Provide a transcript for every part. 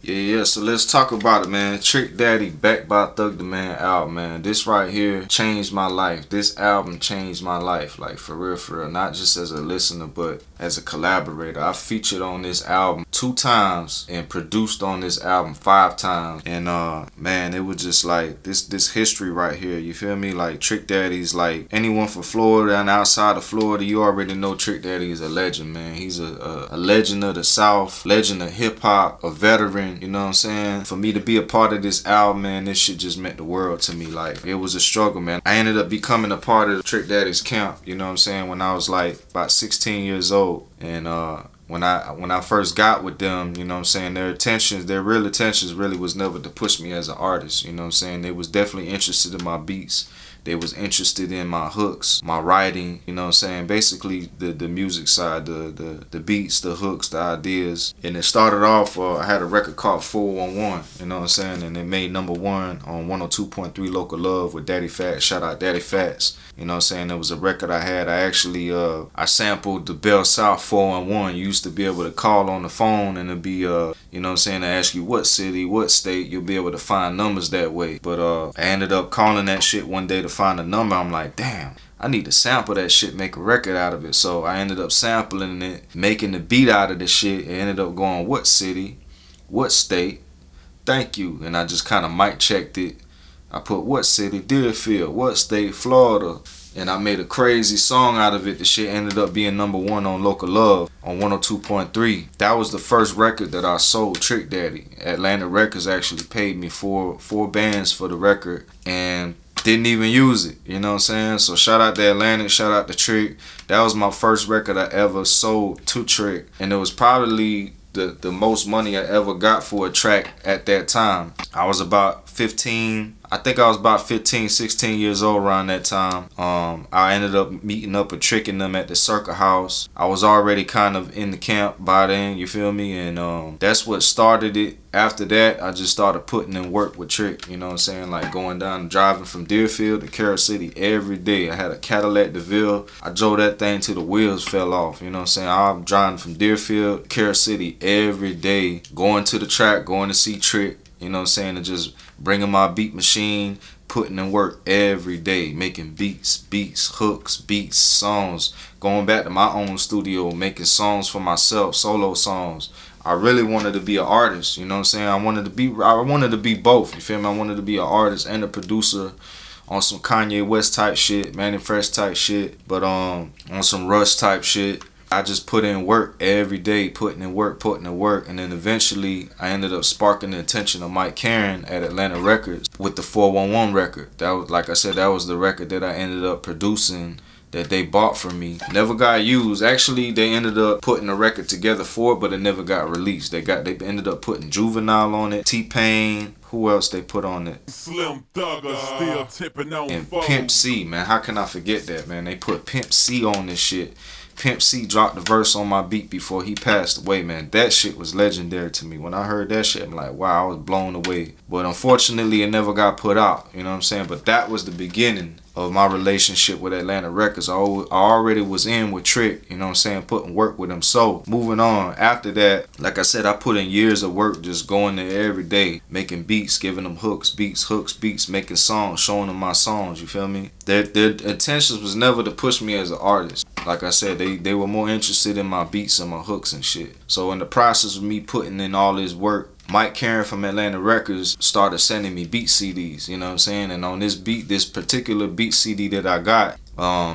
Yeah, so let's talk about it, man. Trick Daddy, backed by Thug the Man album, man. This right here changed my life. This album changed my life, like for real. Not just as a listener, but as a collaborator. I featured on this album 2 times and produced on this album 5 times. And man, it was just like this history right here. You feel me? Like Trick Daddy's like anyone from Florida and outside of Florida, you already know Trick Daddy is a legend, man. He's a legend of the South, legend of hip hop, a veteran. You know what I'm saying? For me to be a part of this album, man, this shit just meant the world to me. Like, it was a struggle, man. I ended up becoming a part of Trick Daddy's camp, you know what I'm saying, when I was like about 16 years old. And when I first got with them, you know what I'm saying, their real intentions really was never to push me as an artist, you know what I'm saying. They was definitely interested in my beats. They was interested in my hooks, my writing, you know what I'm saying? Basically the music side, the beats, the hooks, the ideas. And it started off, I had a record called 411, you know what I'm saying? And it made #1 on 102.3 Local Love with Daddy Fats. Shout out Daddy Fats. You know what I'm saying? It was a record I had. I actually, I sampled the Buck South 411. You used to be able to call on the phone and it'd be, you know what I'm saying, to ask you what city, what state. You'll be able to find numbers that way. But I ended up calling that shit one day to find a number. I'm like, damn, I need to sample that shit, make a record out of it. So I ended up sampling it, making the beat out of the shit. It ended up going, what city, what state, thank you. And I just kind of mic checked it. I put what city, Deerfield, what state, Florida. And I made a crazy song out of it. The shit ended up being #1 on Local Love on 102.3. That was the first record that I sold Trick Daddy. Atlantic Records actually paid me four bands for the record and didn't even use it. You know what I'm saying? So shout out to Atlantic, shout out to Trick. That was my first record I ever sold to Trick. And it was probably the most money I ever got for a track at that time. I was about 15. I think I was about 15, 16 years old around that time. I ended up meeting up with Trick and them at the Circle House. I was already kind of in the camp by then, you feel me? And that's what started it. After that, I just started putting in work with Trick, you know what I'm saying? Like going down, driving from Deerfield to Carol City every day. I had a Cadillac DeVille. I drove that thing till the wheels fell off, you know what I'm saying? I'm driving from Deerfield to Carol City every day, going to the track, going to see Trick. You know what I'm saying? And just bringing my beat machine, putting in work every day, making beats, hooks, beats, songs, going back to my own studio, making songs for myself, solo songs. I really wanted to be an artist, you know what I'm saying? I wanted to be both, you feel me? I wanted to be an artist and a producer on some Kanye West type shit, Manny Fresh type shit, but on some Rush type shit. I just put in work every day, putting in work, and then eventually I ended up sparking the attention of Mike Karen at Atlanta Records with the 411 record. That was, like I said, that was the record that I ended up producing that they bought from me. Never got used. Actually, they ended up putting a record together for it, but it never got released. They ended up putting Juvenile on it, T-Pain. Who else they put on it? Slim Thugger still tipping on and phone. Pimp C, man. How can I forget that, man? They put Pimp C on this shit. Pimp C dropped the verse on my beat before he passed away, man. That shit was legendary to me. When I heard that shit, I'm like, wow, I was blown away. But unfortunately, it never got put out, you know what I'm saying? But that was the beginning of my relationship with Atlanta Records. I already was in with Trick, you know what I'm saying, putting work with him. So, moving on, after that, like I said, I put in years of work just going there every day, making beats, giving them hooks, beats, making songs, showing them my songs, you feel me? Their intentions was never to push me as an artist. Like I said, they were more interested in my beats and my hooks and shit. So in the process of me putting in all this work, Mike Karen from Atlanta Records started sending me beat CDs, you know what I'm saying? And on this particular beat CD that I got,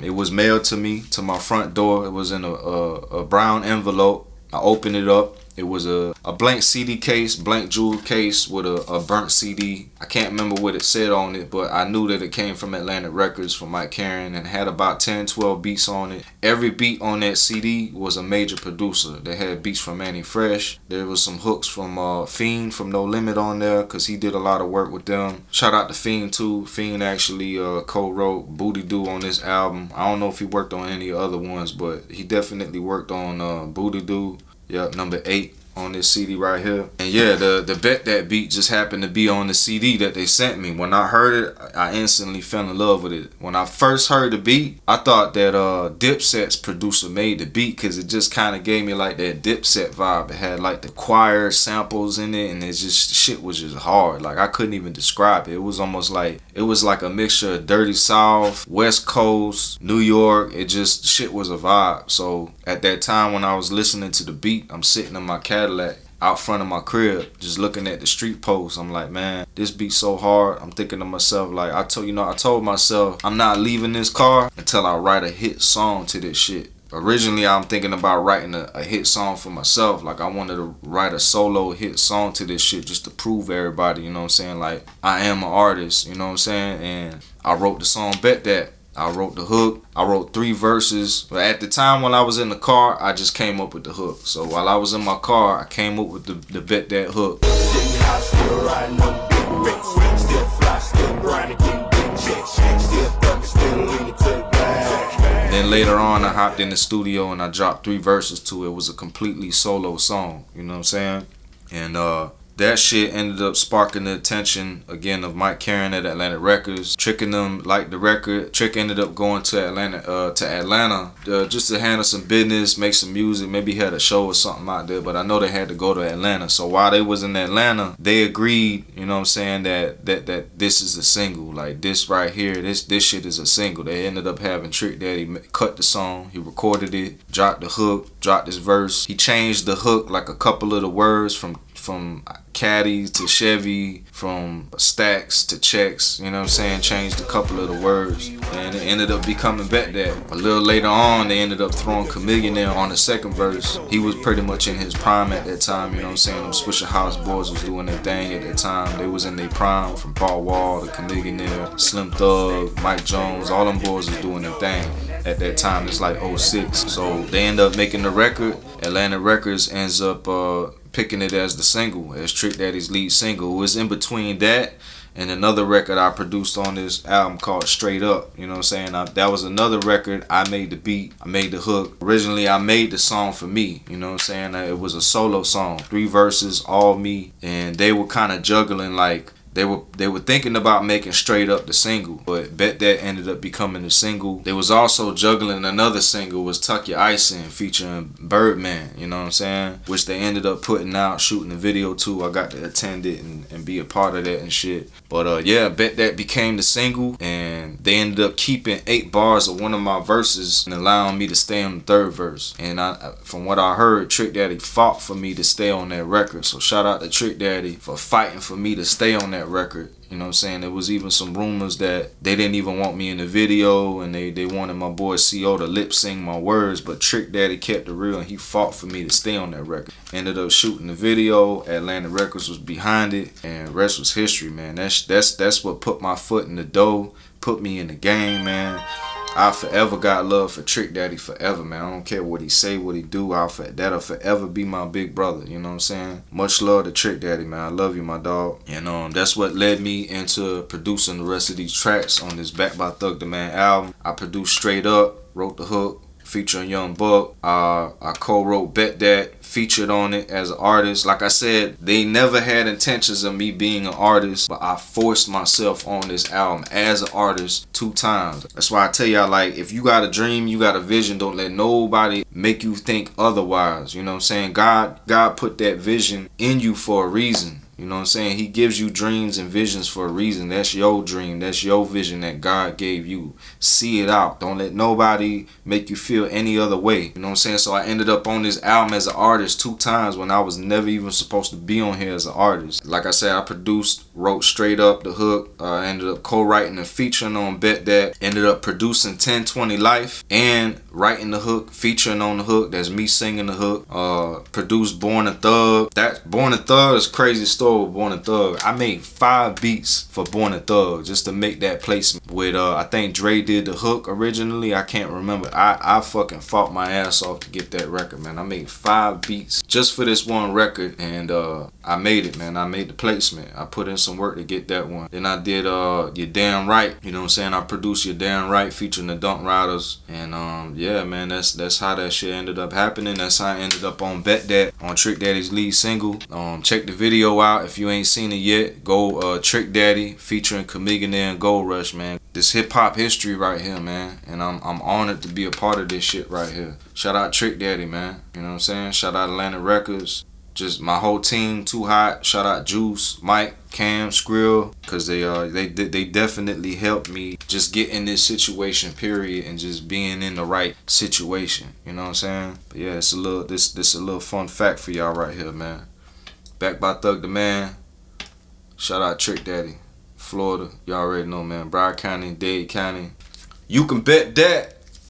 it was mailed to me, to my front door. It was in a brown envelope. I opened it up. It was a blank CD case, blank jewel case with a burnt CD. I can't remember what it said on it, but I knew that it came from Atlantic Records from Mike Karen and had about 10, 12 beats on it. Every beat on that CD was a major producer. They had beats from Manny Fresh. There was some hooks from Fiend from No Limit on there because he did a lot of work with them. Shout out to Fiend too. Fiend actually co-wrote Booty Doo on this album. I don't know if he worked on any other ones, but he definitely worked on Booty Doo. Yep, number 8. on this CD right here. And yeah, the Bet That beat just happened to be on the CD that they sent me. When I heard it, I instantly fell in love with it. When I first heard the beat, I thought that Dipset's producer made the beat, because it just kind of gave me like that Dipset vibe. It had like the choir samples in it, and it just, shit was just hard. Like, I couldn't even describe it. It was almost like, it was like a mixture of Dirty South, West Coast, New York. It just, shit was a vibe. So at that time when I was listening to the beat, I'm sitting in my Cadillac out front of my crib, just looking at the street posts. I'm like, man, this beat's so hard. I'm thinking to myself, like, I told myself, I'm not leaving this car until I write a hit song to this shit. Originally, I'm thinking about writing a hit song for myself. Like, I wanted to write a solo hit song to this shit just to prove everybody, you know what I'm saying? Like, I am an artist, you know what I'm saying? And I wrote the song Bet That. I wrote the hook. I wrote 3 verses. But at the time when I was in the car, I just came up with the hook. So while I was in my car, I came up with the Bet That hook. Then later on, I hopped in the studio and I dropped 3 verses to it. It was a completely solo song, you know what I'm saying? And that shit ended up sparking the attention again of Mike Karen at Atlantic Records. Trick and them liked the record. Trick ended up going to Atlanta just to handle some business, make some music. Maybe he had a show or something out there, but I know they had to go to Atlanta. So while they was in Atlanta, they agreed, you know what I'm saying, that this is a single. Like, this right here, this shit is a single. They ended up having Trick Daddy cut the song. He recorded it, dropped the hook, dropped his verse. He changed the hook, like a couple of the words from caddies to Chevy, from stacks to checks, you know what I'm saying? Changed a couple of the words, and it ended up becoming Bet That. A little later on, they ended up throwing Chamillionaire on the second verse. He was pretty much in his prime at that time, you know what I'm saying? Them Swisher House boys was doing their thing at that time. They was in their prime, from Paul Wall to Chamillionaire, Slim Thug, Mike Jones, all them boys was doing their thing. At that time, it's like 06. So they end up making the record. Atlantic Records ends up picking it as the single, as Trick Daddy's lead single. It was in between that and another record I produced on this album called Straight Up. You know what I'm saying? That was another record. I made the beat, I made the hook. Originally, I made the song for me. You know what I'm saying? It was a solo song, 3 verses, all me. And they were kind of juggling, like, they were thinking about making Straight Up the single, but Bet That ended up becoming the single. They was also juggling another single, was Tuck Your Ice In, featuring Birdman, you know what I'm saying? Which they ended up putting out, shooting the video too. I got to attend it and be a part of that and shit. But yeah, Bet That became the single, and they ended up keeping 8 bars of one of my verses and allowing me to stay on the 3rd verse. And from what I heard, Trick Daddy fought for me to stay on that record. So shout out to Trick Daddy for fighting for me to stay on that record. You know what I'm saying? There was even some rumors that they didn't even want me in the video, and they wanted my boy CO to lip sing my words, but Trick Daddy kept it real and he fought for me to stay on that record. Ended up shooting the video. Atlantic Records was behind it, and rest was history, man. That's what put my foot in the door, put me in the game, man. I forever got love for Trick Daddy, forever, man. I don't care what he say, what he do. That'll forever be my big brother, you know what I'm saying? Much love to Trick Daddy, man. I love you, my dog. And that's what led me into producing the rest of these tracks on this Back by Thug the Man album. I produced Straight Up, wrote the hook, featuring Young Buck. I co-wrote Bet That, featured on it as an artist. Like I said, they never had intentions of me being an artist, but I forced myself on this album as an artist 2 times. That's why I tell y'all, like, if you got a dream, you got a vision, don't let nobody make you think otherwise. You know what I'm saying? God put that vision in you for a reason. You know what I'm saying? He gives you dreams and visions for a reason. That's your dream. That's your vision that God gave you. See it out. Don't let nobody make you feel any other way. You know what I'm saying? So I ended up on this album as an artist 2 times when I was never even supposed to be on here as an artist. Like I said, I produced, wrote Straight Up the hook. I ended up co-writing and featuring on Bet That. Ended up producing 1020 Life and writing the hook, featuring on the hook. That's me singing the hook. Produced Born a Thug. That Born a Thug is a crazy story. Born a Thug. I made 5 beats for Born a Thug just to make that placement. With I think Dre did the hook originally. I can't remember. I fucking fought my ass off to get that record, man. I made 5 beats just for this one record, and I made it, man. I made the placement. I put in some work to get that one. Then I did You're Damn Right, you know what I'm saying? I produced You're Damn Right featuring the Dunk Riders, and yeah, man, that's how that shit ended up happening. That's how I ended up on Bet That, on Trick Daddy's lead single. Check the video out if you ain't seen it yet. Go Trick Daddy featuring Chamillionaire and Gold Rush, man. This hip hop history right here, man, and I'm honored to be a part of this shit right here. Shout out Trick Daddy, man. You know what I'm saying? Shout out Atlantic Records. Just my whole team, Too Hot. Shout out Juice, Mike, Cam, Skrill, cause they definitely helped me just get in this situation, period, and just being in the right situation. You know what I'm saying? But yeah, it's a little this a little fun fact for y'all right here, man. Backed by Thug the Man. Shout out Trick Daddy, Florida. Y'all already know, man. Broward County, Dade County. You can bet that.